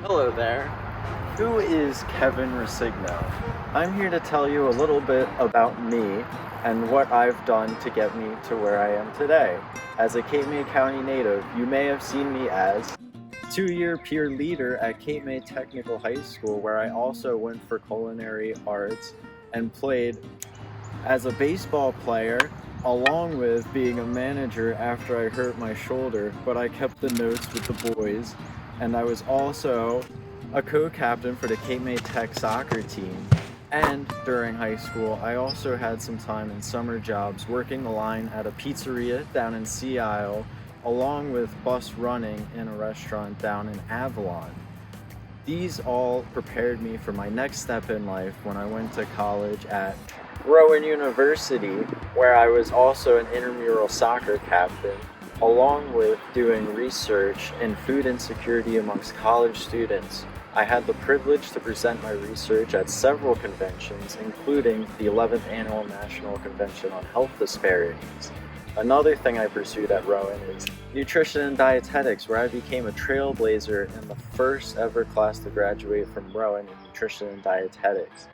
Hello there. Who is Kevin Resigno? I'm here to tell you a little bit about me and what I've done to get me to where I am today. As a Cape May County native, you may have seen me as two-year peer leader at Cape May Technical High School, where I also went for culinary arts and played as a baseball player, along with being a manager after I hurt my shoulder, but I kept the notes with the boys, and I was also a co-captain for the Cape May Tech soccer team. And during high school, I also had some time in summer jobs working the line at a pizzeria down in Sea Isle, along with bus running in a restaurant down in Avalon. These all prepared me for my next step in life when I went to college at Rowan University, where I was also an intramural soccer captain, along with doing research in food insecurity amongst college students. I had the privilege to present my research at several conventions, including the 11th Annual National Convention on Health Disparities. Another thing I pursued at Rowan is nutrition and dietetics, where I became a trailblazer in the first ever class to graduate from Rowan in nutrition and dietetics.